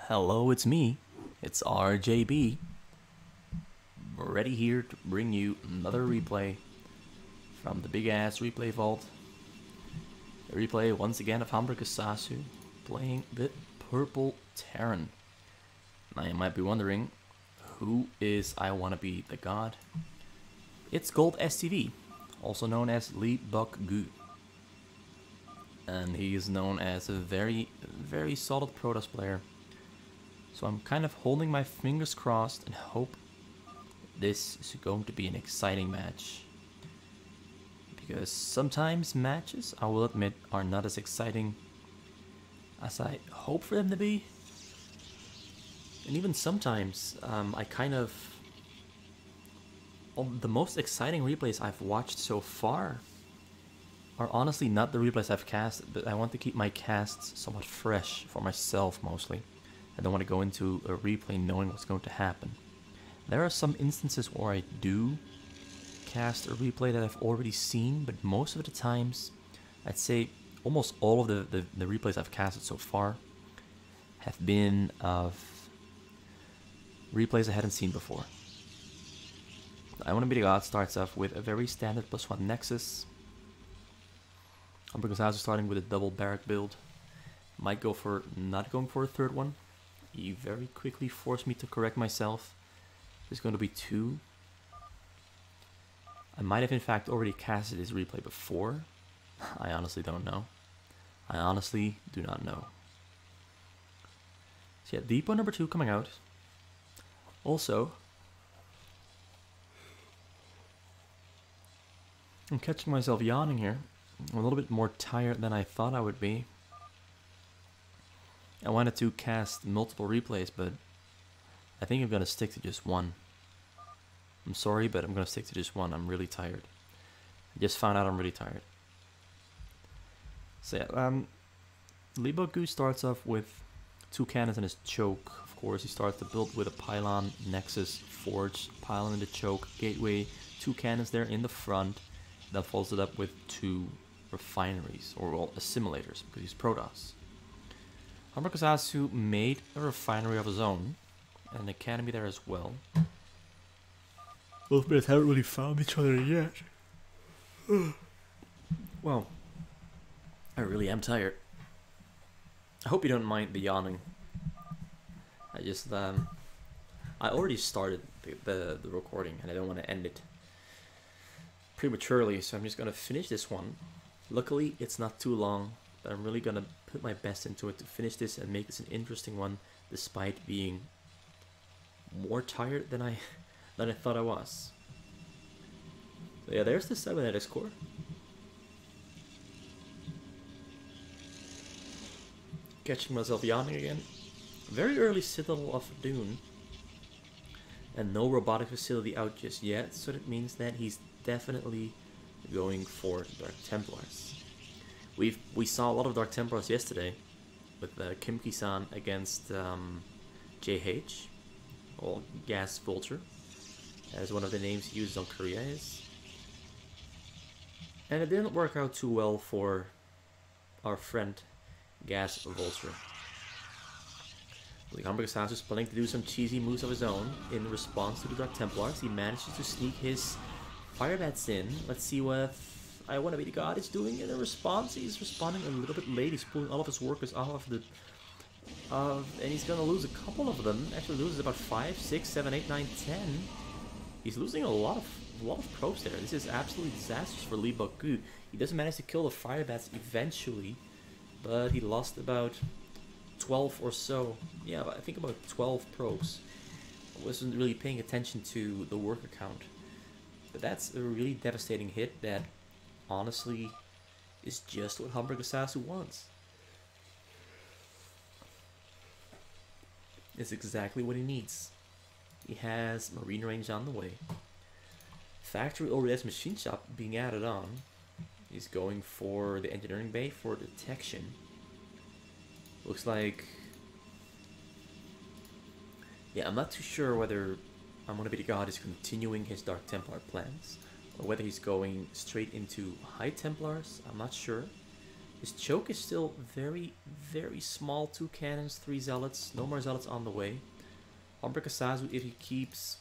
Hello, it's me. It's RJB. Ready here to bring you another replay from the big ass replay vault. A replay once again of HamburgerSasu playing the Purple Terran. Now you might be wondering, who is Iwannabetheg0d? It's GoldSCV, also known as Leebokgu. And he is known as a very solid Protoss player. So I'm kind of holding my fingers crossed and hope this is going to be an exciting match. Because sometimes matches, I will admit, are not as exciting as I hope for them to be. And even sometimes, the most exciting replays I've watched so far are honestly not the replays I've cast, but I want to keep my casts somewhat fresh for myself mostly. I don't want to go into a replay knowing what's going to happen. There are some instances where I do cast a replay that I've already seen, but most of the times, I'd say almost all of the replays I've casted so far have been of replays I hadn't seen before. Iwannabetheg0d starts off with a very standard +1 Nexus. HamburgerSasu starting with a double barrack build. Might go for not going for a third one. He very quickly forced me to correct myself. There's going to be 2. I might have in fact already casted this replay before. I honestly don't know. I honestly do not know. So yeah, depot number 2 coming out. Also, I'm catching myself yawning here. I'm a little bit more tired than I thought I would be. I wanted to cast multiple replays, but I think I'm going to stick to just one. I'm sorry, but I'm going to stick to just one. I'm really tired. I just found out I'm really tired. So yeah, Leebokgu starts off with 2 cannons and his choke. Of course, he starts the build with a pylon, nexus, forge, pylon in the choke, gateway, 2 cannons there in the front. Then follows it up with 2 refineries, or well, assimilators, because he's Protoss. HamburgerSasu made a refinery of his own, and an academy there as well. Both players haven't really found each other yet. Well, I really am tired. I hope you don't mind the yawning. I already started the recording, and I don't want to end it prematurely, so I'm just going to finish this one. Luckily, it's not too long, but I'm really going to put my best into it to finish this and make this an interesting one, despite being more tired than I thought I was. So yeah, there's the cybernetics core. Catching myself yawning again. Very early citadel of Dune. And no robotic facility out just yet, so that means that he's definitely going for Dark Templars. We saw a lot of Dark Templars yesterday with Kimki-san against JH, or Gas Vulture, as one of the names he uses on Korea is. And it didn't work out too well for our friend Gas Vulture. HamburgerSasu is planning to do some cheesy moves of his own in response to the Dark Templars. He manages to sneak his fire bats in. Let's see what Iwannabetheg0d is doing in a response. He's responding a little bit late. He's pulling all of his workers off of the... and he's gonna lose a couple of them. Actually loses about 5, 6, 7, 8, 9, 10. He's losing a lot of probes there. This is absolutely disastrous for Leebokgu. He doesn't manage to kill the fire bats eventually, but he lost about 12 or so. Yeah, I think about 12 probes. I wasn't really paying attention to the worker count. But that's a really devastating hit that honestly is just what HamburgerSasu wants. It's exactly what he needs. He has marine range on the way. Factory already has machine shop being added on. He's going for the engineering bay for detection. Looks like... yeah, I'm not too sure whether Iwannabetheg0d is continuing his Dark Templar plans, or whether he's going straight into High Templars. I'm not sure. His choke is still very, very small. 2 cannons, 3 zealots. No more zealots on the way. HamburgerSasu, if he keeps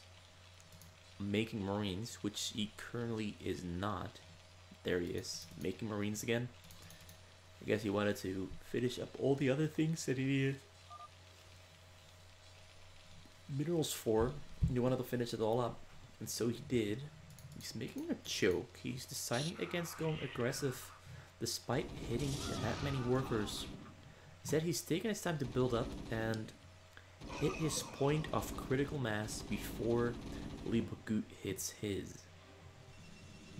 making marines, which he currently is not. There he is, making marines again. I guess he wanted to finish up all the other things that he needed minerals for. He wanted to finish it all up, and so he did. He's making a choke. He's deciding against going aggressive despite hitting that many workers. He said he's taking his time to build up and hit his point of critical mass before Leebokgu hits his.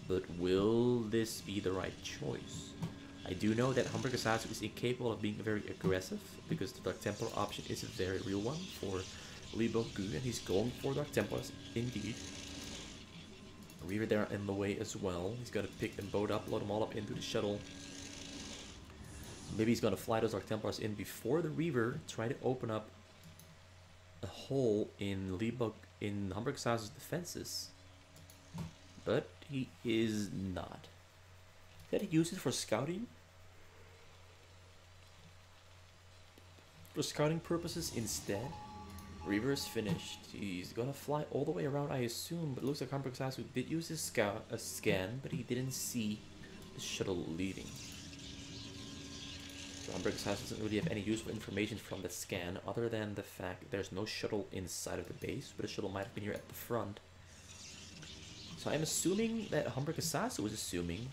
But will this be the right choice? I do know that HamburgerSasu is incapable of being very aggressive because the Dark Templar option is a very real one for Leebokgu, and he's going for Dark Templars indeed. Reaver there in the way as well. He's gonna pick them both up, load them all up into the shuttle. Maybe he's gonna fly those Dark Templars in before the Reaver, try to open up a hole in HamburgerSasu's defenses. But he is not. Did he use it for scouting? For scouting purposes instead? Reaver is finished. He's gonna fly all the way around, I assume, but it looks like HamburgerSasu did use his scan, but he didn't see the shuttle leaving. So HamburgerSasu doesn't really have any useful information from that scan, other than the fact that there's no shuttle inside of the base, but a shuttle might have been here at the front. So I'm assuming that HamburgerSasu was assuming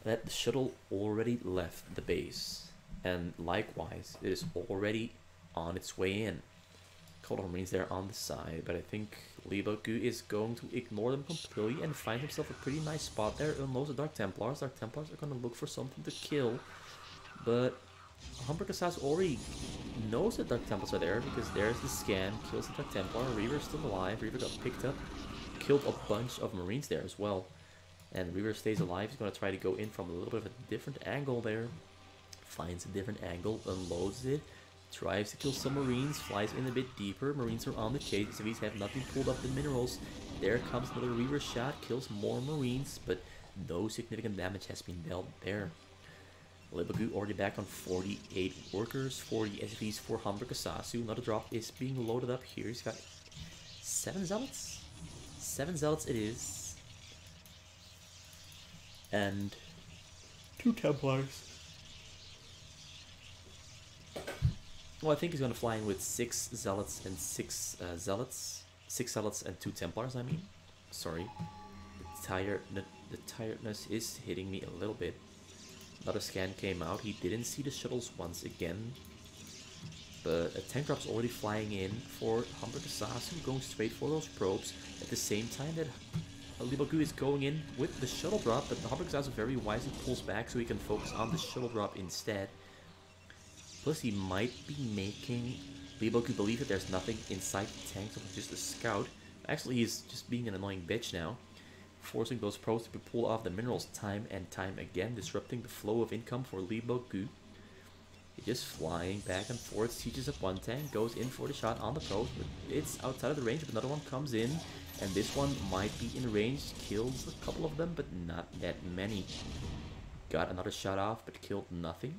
that the shuttle already left the base, and likewise, it is already on its way in. Couple of marines there on the side, but I think Leebokgu is going to ignore them completely and find himself a pretty nice spot there. Unloads the Dark Templars. Dark Templars are going to look for something to kill, but HamburgerSasu already knows that Dark Templars are there because there's the scan, kills the Dark Templar. Reaver's still alive. Reaver got picked up, killed a bunch of marines there as well, and Reaver stays alive. He's going to try to go in from a little bit of a different angle there. Finds a different angle, unloads it. Tries to kill some marines, flies in a bit deeper. Marines are on the chase, so he's have nothing pulled up the minerals. There comes another Reaver shot, kills more marines, but no significant damage has been dealt there. Leebokgu already back on 48 workers, 40 SVs for HamburgerSasu. Another drop is being loaded up here. He's got 7 zealots? 7 zealots it is. And 2 Templars. Well, I think he's going to fly in with 6 zealots and 6 zealots. 6 zealots and 2 Templars, I mean. Sorry. The tiredness is hitting me a little bit. Another scan came out. He didn't see the shuttles once again. But a tank drop's already flying in for HamburgerSasu, going straight for those probes. At the same time that Leebokgu is going in with the shuttle drop, but HamburgerSasu very wisely pulls back so he can focus on the shuttle drop instead. Plus, he might be making Leebokgu believe that there's nothing inside the tank, so just a scout. Actually, he's just being an annoying bitch now, forcing those probes to be pulled off the minerals time and time again, disrupting the flow of income for Leebokgu. He's just flying back and forth, sieges up one tank, goes in for the shot on the probes, but it's outside of the range, but another one comes in, and this one might be in range, kills a couple of them, but not that many. Got another shot off, but killed nothing.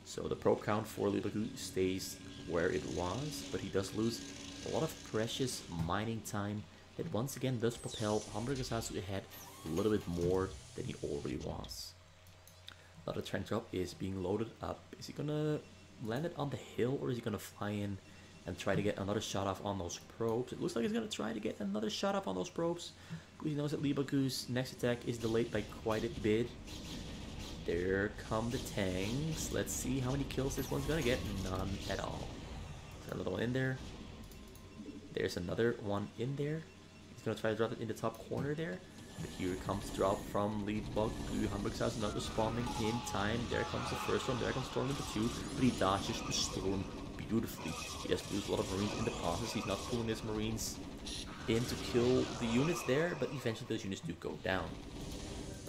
So the probe count for Leebokgu stays where it was, but he does lose a lot of precious mining time that once again does propel HamburgerSasu ahead a little bit more than he already was. Another tank drop is being loaded up. Is he gonna land it on the hill, or is he gonna fly in and try to get another shot off on those probes? It looks like he's gonna try to get another shot off on those probes. He knows that Leebokgu's next attack is delayed by quite a bit. There come the tanks. Let's see how many kills this one's gonna get. None at all. There's another one in there. There's another one in there. He's gonna try to drop it in the top corner there. But here comes the drop from Leebokgu. HamburgerSasu not responding in time. There comes the first one. There comes storm number 2. But he dodges the storm beautifully. He does lose a lot of marines in the process. He's not pulling his marines in to kill the units there, but eventually those units do go down.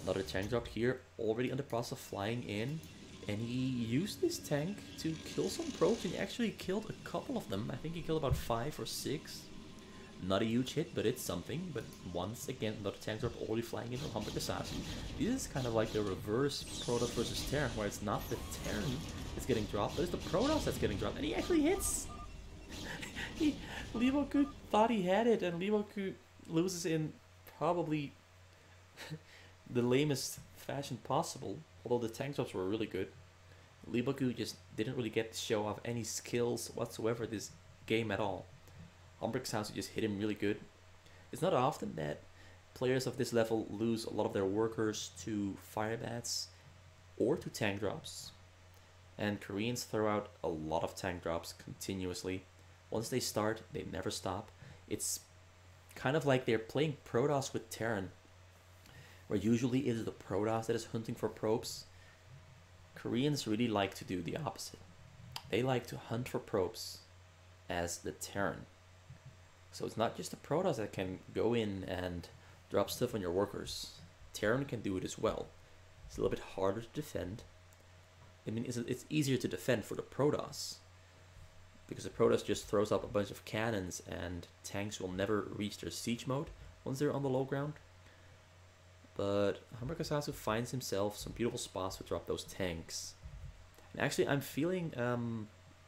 Another tank drop here, already in the process of flying in, and he used this tank to kill some probes, and he actually killed a couple of them. I think he killed about 5 or 6. Not a huge hit, but it's something. But once again, another tank drop already flying into HamburgerSasu. This is kind of like the reverse Protoss versus Terran, where it's not the Terran that's getting dropped, but it's the Protoss that's getting dropped, and he actually hits! Leebokgu thought he had it, and Leebokgu loses in probably the lamest fashion possible, although the tank drops were really good. Leebokgu just didn't really get to show off any skills whatsoever this game at all. HamburgerSasu just hit him really good. It's not often that players of this level lose a lot of their workers to firebats or to tank drops. And Koreans throw out a lot of tank drops continuously. Once they start, they never stop. It's kind of like they're playing Protoss with Terran, where usually it is the Protoss that is hunting for probes. Koreans really like to do the opposite. They like to hunt for probes as the Terran. So it's not just the Protoss that can go in and drop stuff on your workers. Terran can do it as well. It's a little bit harder to defend. I mean, it's easier to defend for the Protoss, because the Protoss just throws up a bunch of cannons and tanks will never reach their siege mode once they're on the low ground. But HamburgerSasu finds himself some beautiful spots to drop those tanks. And actually, I'm feeling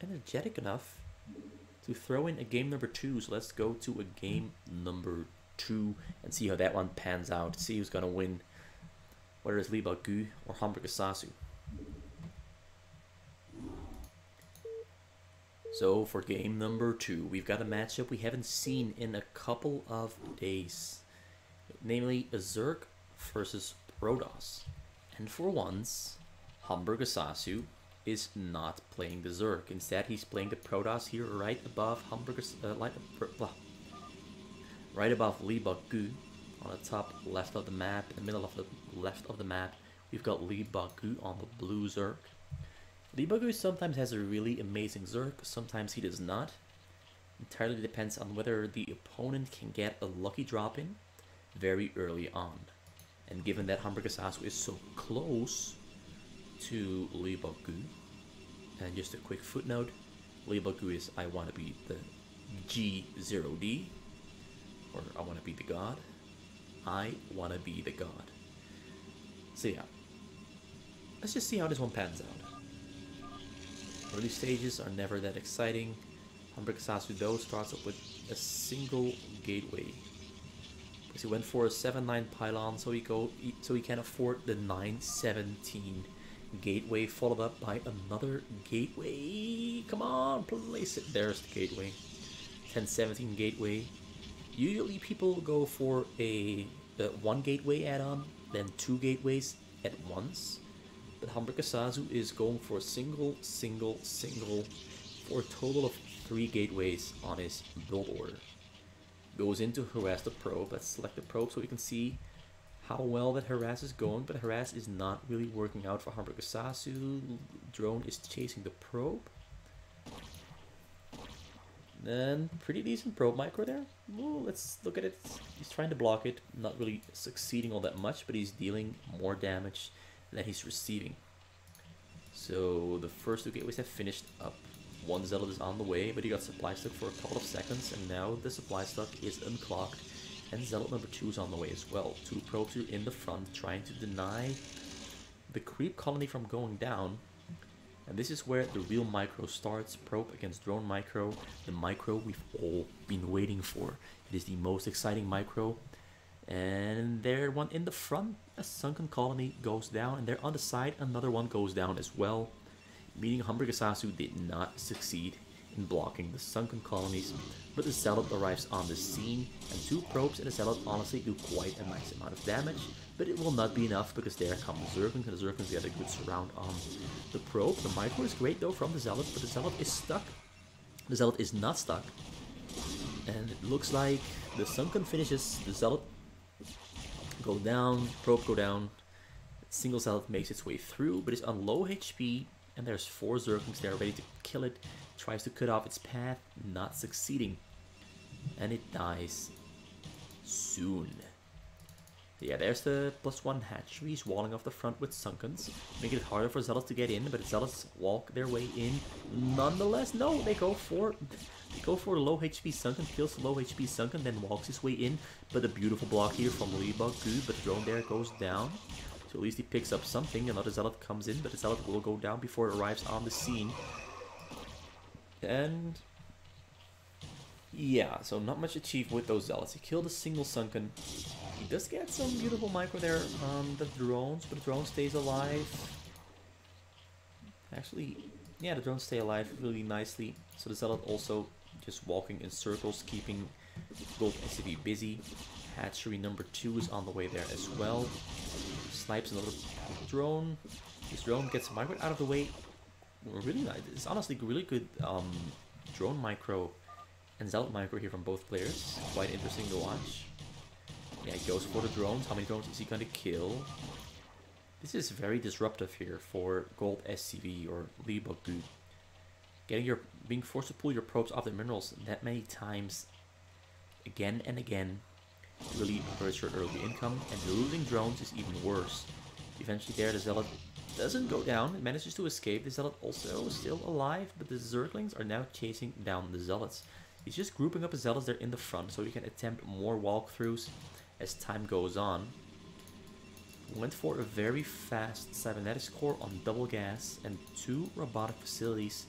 energetic enough to throw in a game number 2. So let's go to a game number 2 and see how that one pans out. See who's gonna win, whether it's Leebokgu or HamburgerSasu. So for game number 2, we've got a matchup we haven't seen in a couple of days, namely a Zerg versus Protoss. And for once, HamburgerSasu is not playing the Zerg. Instead, he's playing the Protoss here right above right above Leebokgu on the top left of the map. In the middle of the left of the map, we've got Leebokgu on the blue Zerg. Leebokgu sometimes has a really amazing Zerg, sometimes he does not. Entirely depends on whether the opponent can get a lucky drop in very early on. And given that HamburgerSasu is so close to Leebokgu, and just a quick footnote, Leebokgu is Iwannabetheg0d, or I wanna be the god. I wanna be the god. So yeah, let's just see how this one pans out. Early stages are never that exciting. HamburgerSasu though starts up with a single gateway, because he went for a 7-9 pylon, so he can afford the 9-17 gateway, followed up by another gateway. Come on, place it. There's the gateway. 10-17 gateway. Usually people go for a 1 gateway add-on, then 2 gateways at once. But HamburgerSasu is going for a single, for a total of 3 gateways on his build order. Goes into harass the probe. Let's select the probe so we can see how well that harass is going, but harass is not really working out for HamburgerSasu. Drone is chasing the probe. Then pretty decent probe micro there. Ooh, let's look at it. He's trying to block it, not really succeeding all that much, but he's dealing more damage than he's receiving. So the first 2 gateways have finished up. 1 zealot is on the way, but he got supply stuck for a couple of seconds, and now the supply stuck is unclocked, and zealot number 2 is on the way as well. 2 probes are in the front trying to deny the creep colony from going down, and this is where the real micro starts. Probe against drone micro, the micro we've all been waiting for. It is the most exciting micro. And there, one in the front, a sunken colony goes down, and there on the side another one goes down as well, meaning HamburgerSasu did not succeed in blocking the sunken colonies. But the zealot arrives on the scene, and 2 probes and the zealot honestly do quite a nice amount of damage, but it will not be enough because there come the Zerglings, and the Zerglings get a good surround on the probe. The micro is great though from the zealot, but the zealot is stuck. The zealot is not stuck, and it looks like the sunken finishes. The zealot go down, probe go down, single zealot makes its way through, but it's on low HP, and there's 4 Zerglings there ready to kill it. Tries to cut off its path, not succeeding, and it dies soon. Yeah, there's the +1 hatcheries walling off the front with Sunkens, making it harder for Zealots to get in, but Zealots walk their way in nonetheless. No, they go for low HP Sunken, kills the low HP Sunken, then walks his way in, but a beautiful block here from Leebokgu, but the drone there goes down. So at least he picks up something. Another Zealot comes in, but the Zealot will go down before it arrives on the scene. And yeah, so not much achieved with those Zealots. He killed a single Sunken. He does get some beautiful micro there on the drones, but the drone stays alive. Actually, yeah, the drones stay alive really nicely. So the Zealot also just walking in circles, keeping GoldSCV busy. Hatchery number 2 is on the way there as well. Snipes another drone. This drone gets micro out of the way. Really nice. It's honestly really good drone micro and Zealot micro here from both players. Quite interesting to watch. Yeah, he goes for the drones. How many drones is he going to kill? This is very disruptive here for GoldSCV or Leebokgu. Being forced to pull your probes off the minerals that many times, again and again, really hurts your early income. And losing drones is even worse. Eventually there, the Zealot doesn't go down. It manages to escape. The Zealot also is still alive, but the Zerglings are now chasing down the Zealots. He's just grouping up his Zealots there in the front so he can attempt more walkthroughs as time goes on. Went for a very fast cybernetics core on double gas and 2 robotic facilities,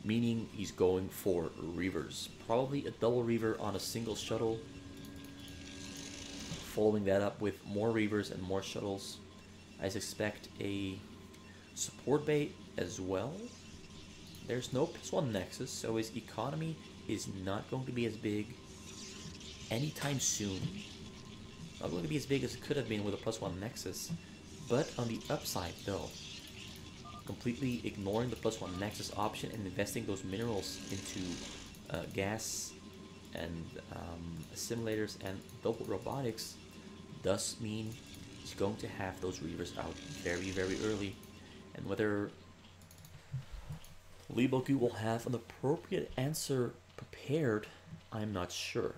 meaning he's going for reavers. Probably a double reaver on a single shuttle. Following that up with more reavers and more shuttles. I suspect a support bay as well. There's no +1 Nexus, so his economy is not going to be as big anytime soon. Not going to be as big as it could have been with a +1 Nexus. But on the upside though, completely ignoring the +1 Nexus option and investing those minerals into gas and simulators and double robotics does mean he's going to have those reavers out very, very early. And whether Leebokgu will have an appropriate answer prepared, I'm not sure.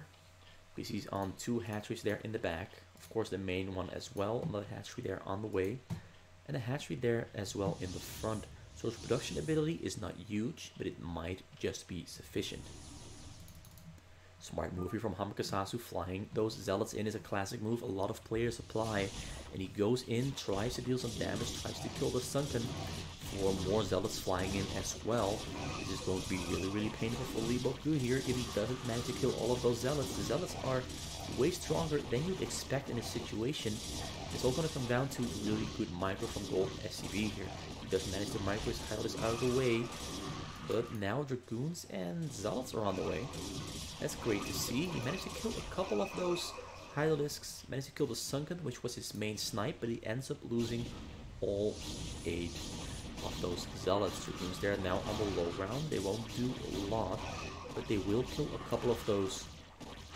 Because he's on 2 hatcheries there in the back. Of course, the main one as well. Another hatchery there on the way. And a hatchery there as well in the front. So his production ability is not huge, but it might just be sufficient. Smart move here from HamburgerSasu. Flying those Zealots in is a classic move a lot of players apply. And he goes in, tries to deal some damage, tries to kill the Sunken. For more Zealots flying in as well. This is going to be really, really painful for Leebokgu here if he doesn't manage to kill all of those Zealots. The Zealots are way stronger than you'd expect in this situation. It's all going to come down to really good micro from GoldSCV here. He does manage to micro his Hydralisks out of the way. But now Dragoons and Zealots are on the way. That's great to see. He managed to kill a couple of those Hydralisks. Managed to kill the Sunken, which was his main snipe, but he ends up losing all 8 of those Zealots. Dragoons there now on the low ground. They won't do a lot, but they will kill a couple of those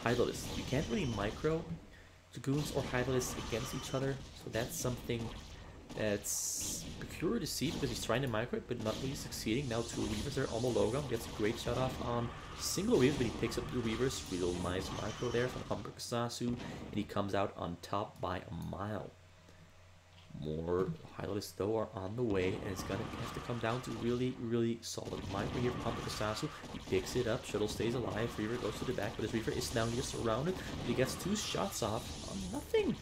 Hydralisks. You can't really micro Dragoons or Hydralisks against each other, so that's something that's peculiar to see because he's trying to micro it, but not really succeeding. Now 2 Reavers there on the low ground. Gets a great shot off on single Reaver, but he picks up 2 Reavers. Real nice micro there from HamburgerSasu, and he comes out on top by a mile. More Hydralisks though are on the way, and it's gonna have to come down to really, really solid micro here from HamburgerSasu. He picks it up, shuttle stays alive, Reaver goes to the back, but his Reaver is now just surrounded. But he gets 2 shots off on nothing,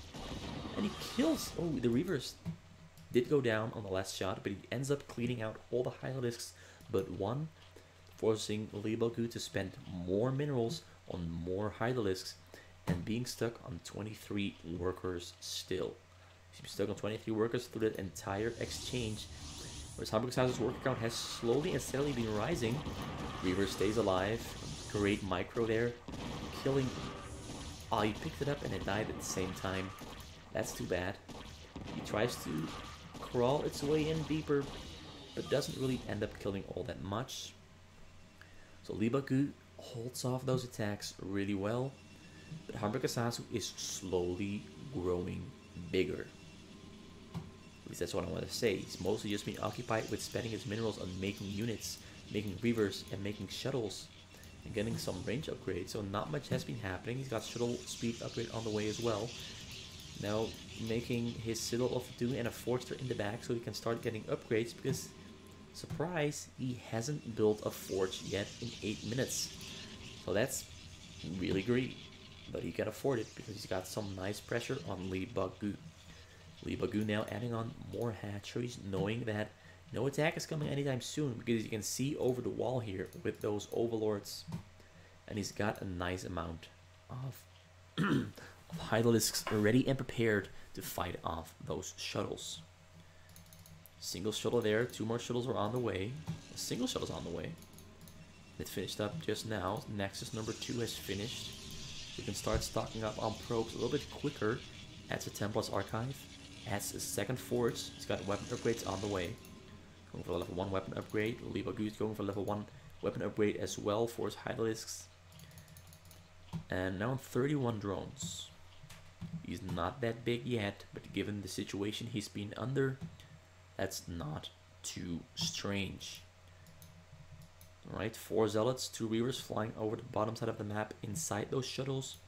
and he kills. Oh, the Reavers did go down on the last shot, but he ends up cleaning out all the Hydralisks but 1, forcing Leebokgu to spend more minerals on more Hydralisks and being stuck on 23 workers still. He's stuck on 23 workers through that entire exchange. Whereas HamburgerSasu's worker count has slowly and steadily been rising. Reaver stays alive. Great micro there. Killing. Oh, he picked it up and it died at the same time. That's too bad. He tries to crawl its way in deeper, but doesn't really end up killing all that much. So Leebokgu holds off those attacks really well. But HamburgerSasu is slowly growing bigger. At least that's what I want to say. He's mostly just been occupied with spending his minerals on making units, making Reavers, and making shuttles, and getting some range upgrades. So not much has been happening. He's got shuttle speed upgrade on the way as well. Now making his Citadel of Doom and a Forester in the back so he can start getting upgrades because, surprise, he hasn't built a forge yet in 8 minutes. So that's really greedy, but he can afford it because he's got some nice pressure on Leebokgu. Leebokgu now adding on more hatcheries, knowing that no attack is coming anytime soon because you can see over the wall here with those overlords. And he's got a nice amount of, of Hydralisks ready and prepared to fight off those shuttles. Single shuttle there, 2 more shuttles are on the way. A single shuttle's on the way. It finished up just now. Nexus number 2 has finished. We can start stocking up on probes a little bit quicker. Adds a Templar's Archive. Adds a second forge. He's got weapon upgrades on the way. Going for a level 1 weapon upgrade. Leebokgu is going for level 1 weapon upgrade as well for his Hydralisks. And now 31 drones. He's not that big yet, but given the situation he's been under, that's not too strange. Alright, 4 Zealots, 2 Reavers flying over the bottom side of the map inside those shuttles.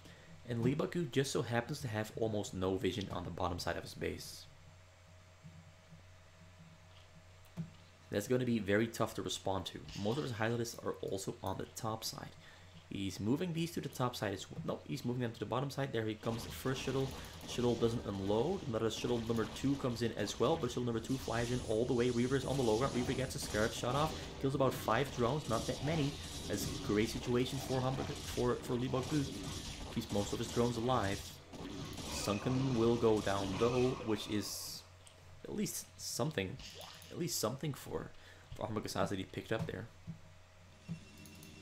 And Leebokgu just so happens to have almost no vision on the bottom side of his base. That's going to be very tough to respond to. Most of his Hydralisks are also on the top side. He's moving these to the top side as well. No, he's moving them to the bottom side. There he comes, the first shuttle. Shuttle doesn't unload. Another shuttle number 2 comes in as well, but shuttle number 2 flies in all the way. Reaver's on the low ground. Reaver gets a Scarab shot off. Kills about 5 drones, not that many. That's a great situation for Leebokgu. Keeps most of his drones alive. Sunken will go down though, which is at least something. At least something for HamburgerSasu that he picked up there.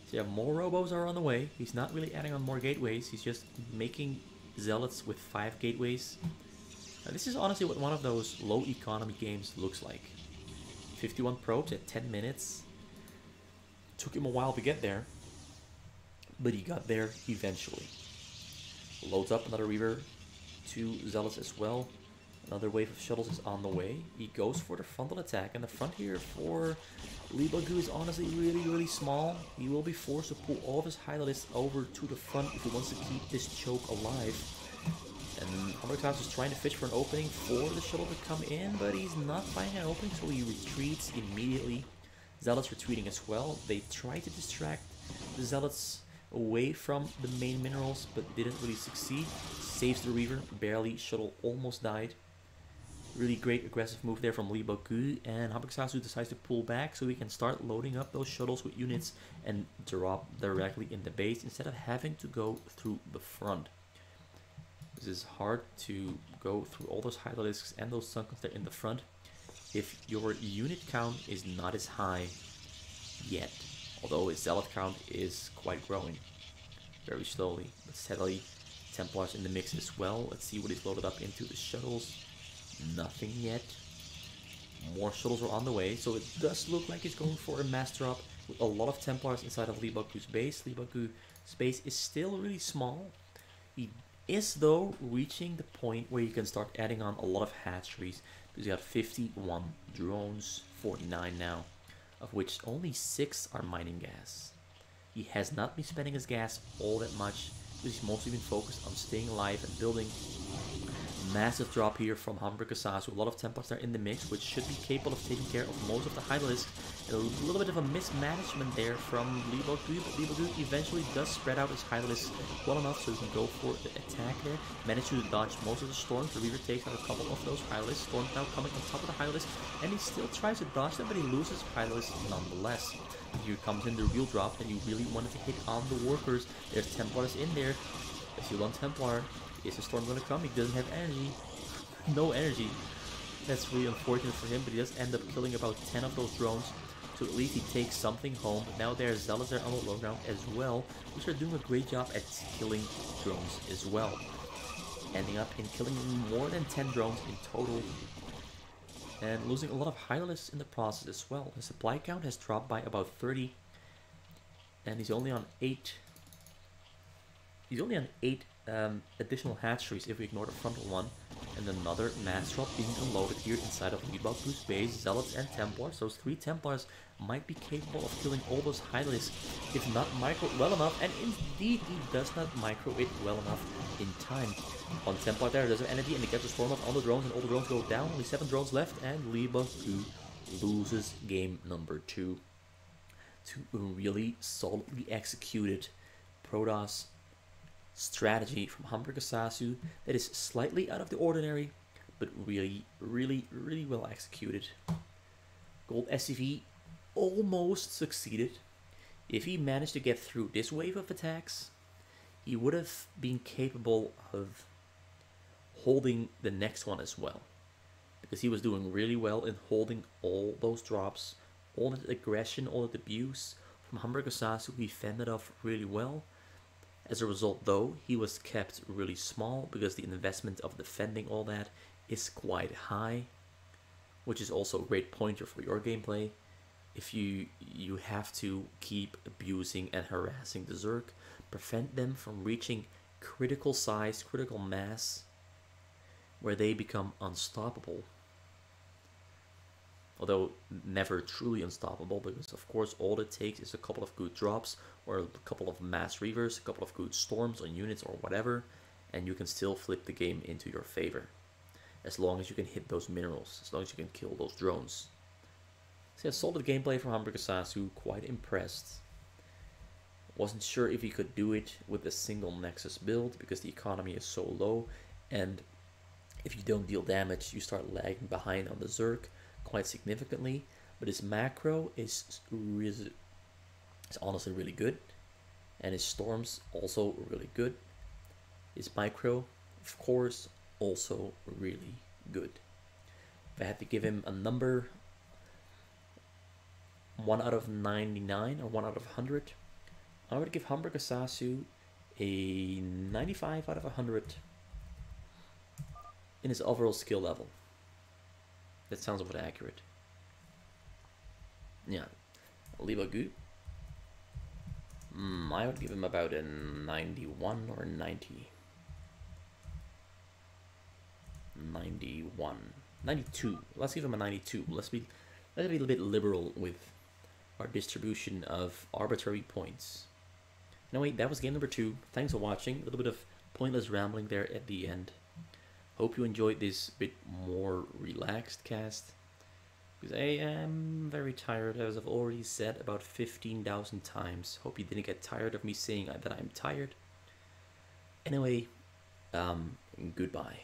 So yeah, more robos are on the way. He's not really adding on more gateways. He's just making zealots with 5 gateways. Now, this is honestly what one of those low economy games looks like. 51 probes at 10 minutes. Took him a while to get there, but he got there eventually. Loads up another Reaver, 2 zealots as well. Another wave of shuttles is on the way. He goes for the frontal attack, and the front here for Leebokgu is honestly really small. He will be forced to pull all of his Hydralisks over to the front if he wants to keep this choke alive. And HamburgerSasu is trying to fish for an opening for the shuttle to come in, but he's not finding an opening, so he retreats immediately. Zealots retreating as well. They try to distract the Zealots away from the main minerals, but didn't really succeed. Saves the Reaver, barely. Shuttle almost died. Really great aggressive move there from Leebokgu, and HamburgerSasu decides to pull back so he can start loading up those shuttles with units and drop directly in the base instead of having to go through the front. This is hard to go through all those Hydralisks and those Sunkens there in the front if your unit count is not as high yet, although his Zealot count is quite growing very slowly but steadily. Templars in the mix as well. Let's see what he's loaded up into the shuttles. Nothing yet. More shuttles are on the way, so it does look like he's going for a mass drop with a lot of Templars inside of Leebokgu's base. Leebokgu's base is still really small. He is though reaching the point where you can start adding on a lot of hatcheries, because you got 51 drones, 49 now, of which only 6 are mining gas. He has not been spending his gas all that much, because he's mostly been focused on staying alive and building. Massive drop here from HamburgerSasu. A lot of Templars are in the mix, which should be capable of taking care of most of the Hydralisks. A little bit of a mismanagement there from Leebokgu, but Leebokgu eventually does spread out his Hydralisks well enough so he can go for the attack there. Managed to dodge most of the storms. The Reaver takes out a couple of those Hydralisks. Storms now coming on top of the Hydralisks, and he still tries to dodge them, but he loses Hydralisks nonetheless. Here comes in the real drop, and you really wanted to hit on the workers. There's Templars in there. If you want Templar, is the storm going to come? He doesn't have energy. No energy. That's really unfortunate for him, but he does end up killing about 10 of those drones. So at least he takes something home. But now there's Zealots there on the low ground as well, which are doing a great job at killing drones as well. Ending up in killing more than 10 drones in total. And losing a lot of Hydralisks in the process as well. The supply count has dropped by about 30. And he's only on 8. He's only on 8 additional hatcheries if we ignore the frontal one. And another mass drop being unloaded here inside of Leebokgu's base. Zealots and Templars. Those 3 Templars might be capable of killing all those Hylids if not micro well enough. And indeed, he does not micro it well enough in time. On Templar there's an energy and he gets a storm up on the drones and all the drones go down. Only 7 drones left and Leebokgu loses game number 2 to a really solidly executed Protoss strategy from HamburgerSasu that is slightly out of the ordinary, but really well executed. GoldSCV almost succeeded. If he managed to get through this wave of attacks, he would have been capable of holding the next one as well, because he was doing really well in holding all those drops, all that aggression, all that abuse from HamburgerSasu. He fended off really well. As a result, though, he was kept really small because the investment of defending all that is quite high, which is also a great pointer for your gameplay. If you have to keep abusing and harassing the Zerg, prevent them from reaching critical size, critical mass, where they become unstoppable. Although never truly unstoppable, because of course all it takes is a couple of good drops or a couple of mass reavers, a couple of good storms on units or whatever, and you can still flip the game into your favor. As long as you can hit those minerals, as long as you can kill those drones. So yeah, solid gameplay from HamburgerSasu, quite impressed. Wasn't sure if he could do it with a single Nexus build because the economy is so low, and if you don't deal damage, you start lagging behind on the Zerg quite significantly. But his macro is honestly really good, and his storms also really good. His micro, of course, also really good. If I had to give him a number, 1 out of 99 or 1 out of 100, I would give HamburgerSasu a 95 out of 100 in his overall skill level. That sounds a bit accurate. Yeah, Leebokgu, I would give him about a 91 or 90. 91, 92. Let's give him a 92. Let's be a little bit liberal with our distribution of arbitrary points. Anyway, that was game number 2. Thanks for watching. A little bit of pointless rambling there at the end. Hope you enjoyed this bit more relaxed cast, because I am very tired, as I've already said about 15,000 times. Hope you didn't get tired of me saying that I'm tired. Anyway, goodbye.